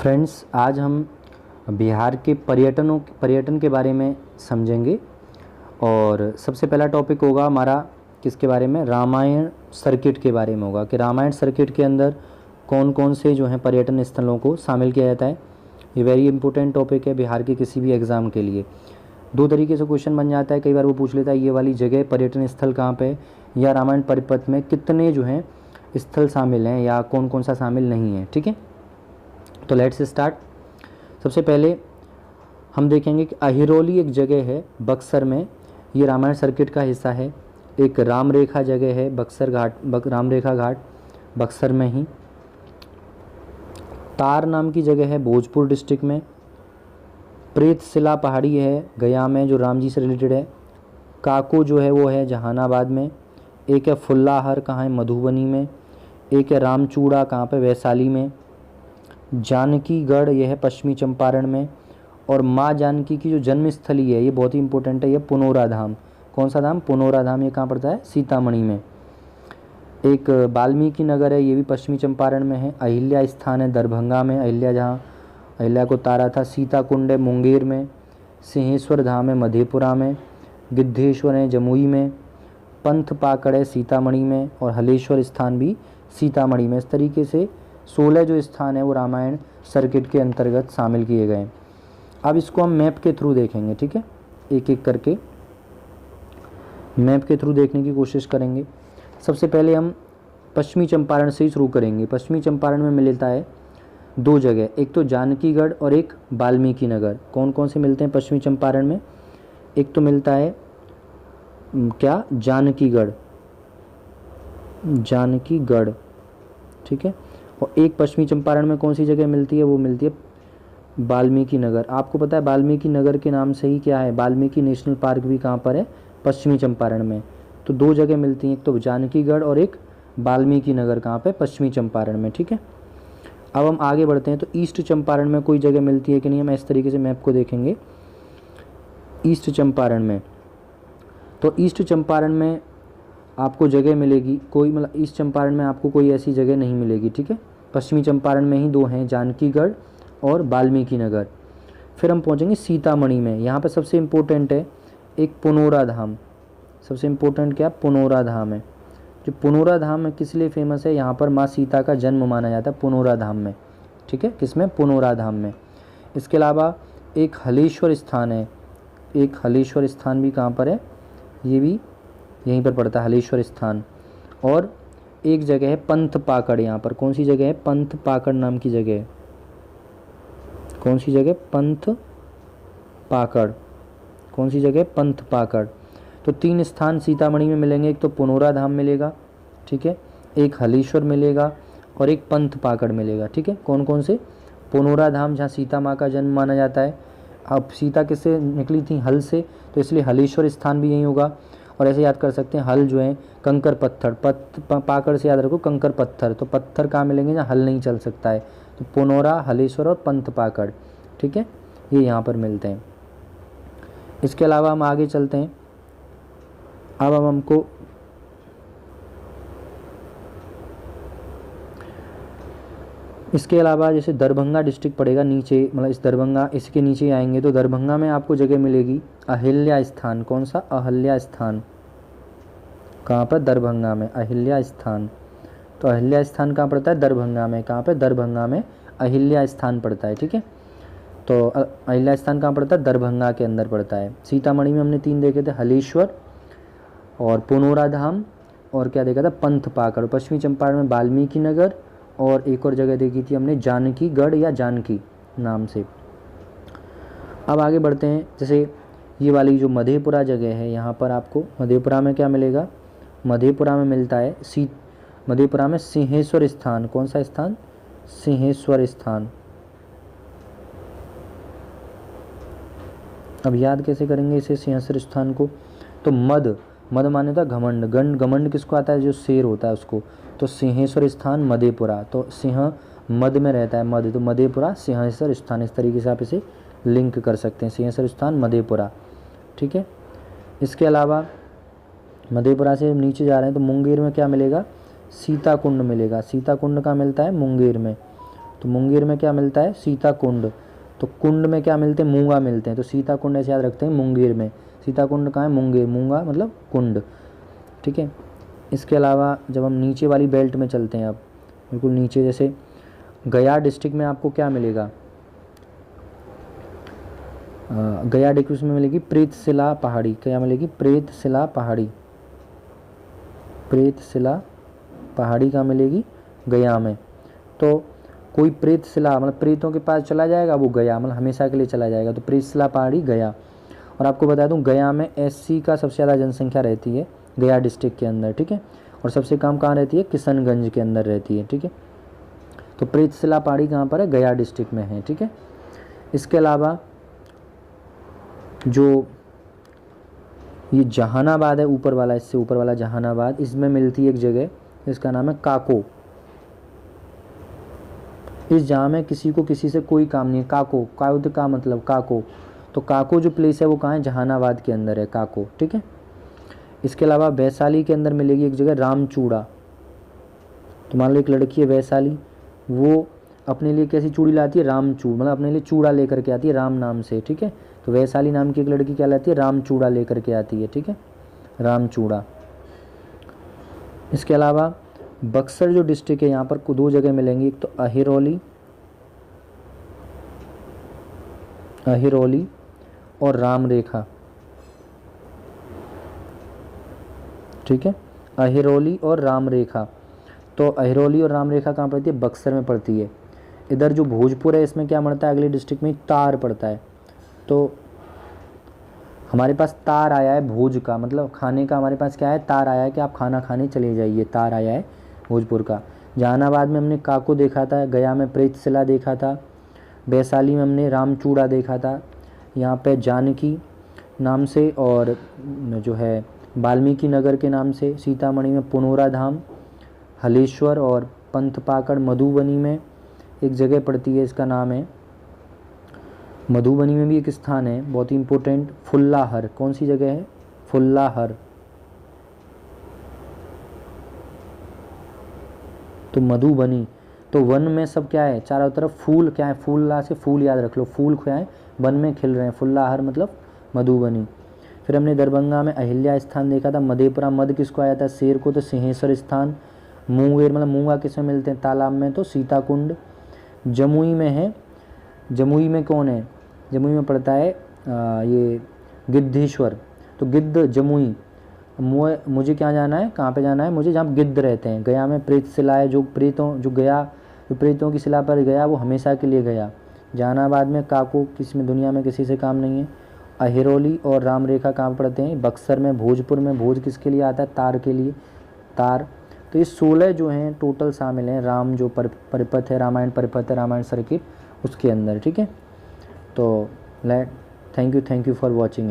Friends, आज हम बिहार के पर्यटन के बारे में समझेंगे। और सबसे पहला टॉपिक होगा हमारा किसके बारे में, रामायण सर्किट के बारे में होगा कि रामायण सर्किट के अंदर कौन कौन से जो हैं पर्यटन स्थलों को शामिल किया जाता है। ये वेरी इंपॉर्टेंट टॉपिक है बिहार के किसी भी एग्ज़ाम के लिए। दो तरीके से क्वेश्चन बन जाता है, कई बार वो पूछ लेता है ये वाली जगह पर्यटन स्थल कहाँ पे है, या रामायण परिपथ में कितने जो हैं स्थल शामिल हैं या कौन कौन सा शामिल नहीं है। ठीक है, तो लेट्स स्टार्ट। सबसे पहले हम देखेंगे कि अहिरोली एक जगह है बक्सर में, ये रामायण सर्किट का हिस्सा है। एक राम रेखा जगह है बक्सर घाट, राम रेखा घाट बक्सर में ही। तार नाम की जगह है भोजपुर डिस्ट्रिक्ट में। प्रेतशिला पहाड़ी है गया में जो राम जी से रिलेटेड है। काको जो है वो है जहानाबाद में। एक है फुल्लाहर, कहाँ है, मधुबनी में। एक है रामचूड़ा, कहाँ पे, वैशाली में। जानकीगढ़ यह है पश्चिमी चंपारण में। और माँ जानकी की जो जन्मस्थली है ये बहुत ही इंपॉर्टेंट है, ये पुनौरा धाम। कौन सा धाम, पुनौरा धाम, ये कहाँ पड़ता है, सीतामढ़ी में। एक वाल्मीकि नगर है, ये भी पश्चिमी चंपारण में है। अहिल्या स्थान है दरभंगा में, अहिल्या जहाँ अहिल्या को तारा था। सीता कुंड है मुंगेर में। सिंहेश्वर धाम है मधेपुरा में। गिद्धेश्वर है जमुई में। पंथ पाकड़ है सीतामढ़ी में। और हलेश्वर स्थान भी सीतामढ़ी में। इस तरीके से 16 जो स्थान है वो रामायण सर्किट के अंतर्गत शामिल किए गए। अब इसको हम मैप के थ्रू देखेंगे। ठीक है, एक एक करके मैप के थ्रू देखने की कोशिश करेंगे। सबसे पहले हम पश्चिमी चंपारण से ही शुरू करेंगे। पश्चिमी चंपारण में मिलता है दो जगह, एक तो जानकीगढ़ और एक वाल्मीकि नगर। कौन कौन से मिलते हैं पश्चिमी चंपारण में, एक तो मिलता है क्या, जानकीगढ़, जानकीगढ़। ठीक है, और एक पश्चिमी चंपारण में कौन सी जगह मिलती है, वो मिलती है वाल्मीकि नगर। आपको पता है वाल्मीकि नगर के नाम से ही क्या है, वाल्मीकि नेशनल पार्क भी कहाँ पर है, पश्चिमी चंपारण में। तो दो जगह मिलती हैं, एक तो जानकीगढ़ और एक वाल्मीकि नगर, कहाँ पे, पश्चिमी चंपारण में। ठीक है, अब हम आगे बढ़ते हैं तो ईस्ट चंपारण में कोई जगह मिलती है कि नहीं, हम इस तरीके से मैप को देखेंगे। ईस्ट चंपारण में, तो ईस्ट चंपारण में आपको जगह मिलेगी कोई, मतलब ईस्ट चंपारण में आपको कोई ऐसी जगह नहीं मिलेगी। ठीक है, पश्चिमी चंपारण में ही दो हैं, जानकीगढ़ और वाल्मीकि नगर। फिर हम पहुंचेंगे सीतामढ़ी में। यहाँ पर सबसे इम्पोर्टेंट है एक पुनौरा धाम। सबसे इम्पोर्टेंट क्या, पुनौरा धाम है। जो पुनौरा धाम है किस लिए फेमस है, यहाँ पर माँ सीता का जन्म माना जाता है पुनौरा धाम में। ठीक है, किसमें, पुनौरा धाम में। इसके अलावा एक हलेश्वर स्थान है, एक हलेश्वर स्थान भी कहाँ पर है, ये भी यहीं पर पड़ता है हलेश्वर स्थान। और एक जगह है पंथ पाकड़, यहाँ पर कौन सी जगह है, पंथ पाकड़ नाम की जगह है। कौन सी जगह, पंथ पाकड़, कौन सी जगह, पंथ पाकड़। तो तीन स्थान सीतामढ़ी में मिलेंगे, एक तो पुनौरा धाम मिलेगा, ठीक है, एक हलेश्वर मिलेगा और एक पंथ पाकड़ मिलेगा। ठीक है, कौन कौन से, पुनौरा धाम जहाँ सीता माँ का जन्म माना जाता है। अब सीता किससे निकली थी, हल से, तो इसलिए हलेश्वर स्थान भी यहीं होगा। और ऐसे याद कर सकते हैं, हल जो है कंकर पत्थर, पाकड़ से याद रखो कंकर पत्थर, तो पत्थर कहाँ मिलेंगे जहाँ हल नहीं चल सकता है। तो पुनौरा, हलेश्वर और पंथ पाकड़, ठीक है, ये यहाँ पर मिलते हैं। इसके अलावा हम आगे चलते हैं। अब हम हमको इसके अलावा जैसे दरभंगा डिस्ट्रिक्ट पड़ेगा नीचे, मतलब इस दरभंगा, इसके नीचे आएंगे तो दरभंगा में आपको जगह मिलेगी अहिल्या स्थान। कौन सा, अहिल्या स्थान, कहाँ पर, दरभंगा में अहिल्या स्थान। तो अहिल्या स्थान कहाँ पड़ता है, दरभंगा में। कहाँ पे, दरभंगा में अहिल्या स्थान पड़ता है। ठीक है, तो अहिल्या स्थान कहाँ पड़ता है, दरभंगा के अंदर पड़ता है। सीतामढ़ी में हमने तीन देखे थे, हलेश्वर और पुनौरा धाम और क्या देखा था, पंथ पाकड़। पश्चिमी चंपारण में वाल्मीकि नगर और एक और जगह देखी थी हमने जानकीगढ़ या जानकी नाम से। अब आगे बढ़ते हैं, जैसे ये वाली जो मधेपुरा जगह है, यहाँ पर आपको मधेपुरा में क्या मिलेगा, मधेपुरा में मिलता है मधेपुरा में सिंहेश्वर स्थान। कौन सा स्थान, सिंहेश्वर स्थान। अब याद कैसे करेंगे इसे, सिंहेश्वर स्थान को, तो मद माने था घमंड, घमंड किसको आता है, जो शेर होता है उसको। तो सिंहेश्वर स्थान मधेपुरा, तो सिंह मद में रहता है, मद, तो मधेपुरा सिंहेश्वर स्थान। इस तरीके से आप इसे लिंक कर सकते हैं, सिंहेश्वर स्थान मधेपुरा। ठीक है, इसके अलावा मधेपुरा से नीचे जा रहे हैं तो मुंगेर में क्या मिलेगा, सीता कुंड मिलेगा। सीता कुंड का मिलता है मुंगेर में। तो मुंगेर में क्या मिलता है, सीता कुंड। तो कुंड में क्या मिलते हैं, मूंगा मिलते हैं, तो सीता कुंड ऐसे याद रखते हैं मुंगेर में। सीता कुंड कहाँ है, मुंगेर, मूंगा मतलब कुंड, ठीक है। इसके अलावा जब हम नीचे वाली बेल्ट में चलते हैं, अब बिल्कुल नीचे, जैसे गया डिस्ट्रिक्ट में आपको क्या मिलेगा, गया डिस्ट्रिक्ट में मिलेगी प्रेतशिला पहाड़ी। क्या मिलेगी, प्रेतशिला पहाड़ी। प्रेतशिला पहाड़ी कहाँ मिलेगी, गया में। तो कोई प्रेतशिला मतलब प्रेतों के पास चला जाएगा, वो गया मतलब हमेशा के लिए चला जाएगा, तो प्रेतशिला पहाड़ी गया। और आपको बता दूं गया में एससी का सबसे ज़्यादा जनसंख्या रहती है गया डिस्ट्रिक्ट के अंदर, ठीक है। और सबसे कम कहाँ रहती है, किशनगंज के अंदर रहती है, ठीक है। तो प्रेतशिला पहाड़ी कहाँ पर है, गया डिस्ट्रिक्ट में है, ठीक है। इसके अलावा जो ये जहानाबाद है ऊपर वाला, इससे ऊपर वाला जहानाबाद, इसमें मिलती है एक जगह, इसका नाम है काको। इस जहाँ में किसी को किसी से कोई काम नहीं है, काको, कायुध का मतलब काको। तो काको जो प्लेस है वो कहाँ है, जहानाबाद के अंदर है काको, ठीक है। इसके अलावा वैशाली के अंदर मिलेगी एक जगह रामचूड़ा। तो मान लो एक लड़की है वैशाली, वो अपने लिए कैसी चूड़ी लाती है, रामचूड़, मतलब अपने लिए चूड़ा लेकर के आती है राम नाम से, ठीक है। तो वैशाली नाम की एक लड़की क्या लाती है, रामचूड़ा लेकर के आती है, ठीक है, रामचूड़ा। इसके अलावा बक्सर जो डिस्ट्रिक्ट है यहाँ पर दो जगह मिलेंगी, एक तो अहिरौली, अहिरौली और रामरेखा, ठीक है, अहिरौली और रामरेखा। तो अहिरौली और रामरेखा कहाँ पड़ती है, बक्सर में पड़ती है। इधर जो भोजपुर है इसमें क्या पड़ता है, अगले डिस्ट्रिक्ट में तार पड़ता है। तो हमारे पास तार आया है भोज का, मतलब खाने का हमारे पास क्या है, तार आया है कि आप खाना खाने चले जाइए, तार आया है भोजपुर का। जहानाबाद में हमने काको देखा था, गया में प्रेतशिला देखा था, वैशाली में हमने रामचूड़ा देखा था, यहाँ पे जानकी नाम से, और जो है वाल्मीकि नगर के नाम से, सीतामढ़ी में पुनौरा धाम, हलेश्वर और पंथपाकड़। मधुबनी में एक जगह पड़ती है, इसका नाम है, मधुबनी में भी एक स्थान है बहुत ही इम्पोर्टेंट, फुल्लाहर। कौन सी जगह है, फुल्लाहर। तो मधुबनी, तो वन में सब क्या है, चारों तरफ फूल, क्या है, फूल्ला से फूल याद रख लो, फूल क्या है, वन में खिल रहे हैं, फुल्लाहर मतलब मधुबनी। फिर हमने दरभंगा में अहिल्या स्थान देखा था, मधेपुरा, मध किसको आया था, शेर को, तो सिंहेश्वर स्थान। मुंगेर मतलब मूंगा किसमें मिलते हैं, तालाब में, तो सीताकुंड। जमुई में है, जमुई में कौन है, जमुई में पड़ता है ये गिद्धेश्वर। तो गिद्ध जमुई, मुझे क्या जाना है, कहाँ पे जाना है मुझे, जहाँ गिद्ध रहते हैं। गया में प्रेतशिला है, जो प्रेतों, जो गया, जो प्रेतों की शिला पर गया वो हमेशा के लिए गया। जहानाबाद में काको, किसी में दुनिया में किसी से काम नहीं है। अहिरौली और रामरेखा कहाँ पड़ते हैं, बक्सर में। भोजपुर में, भोज किसके लिए आता है, तार के लिए, तार। तो ये 16 जो हैं टोटल शामिल हैं, राम जो परिपथ है, रामायण परिपथ है, रामायण सर्किट, उसके अंदर, ठीक है। तो थैंक यू फॉर वॉचिंग।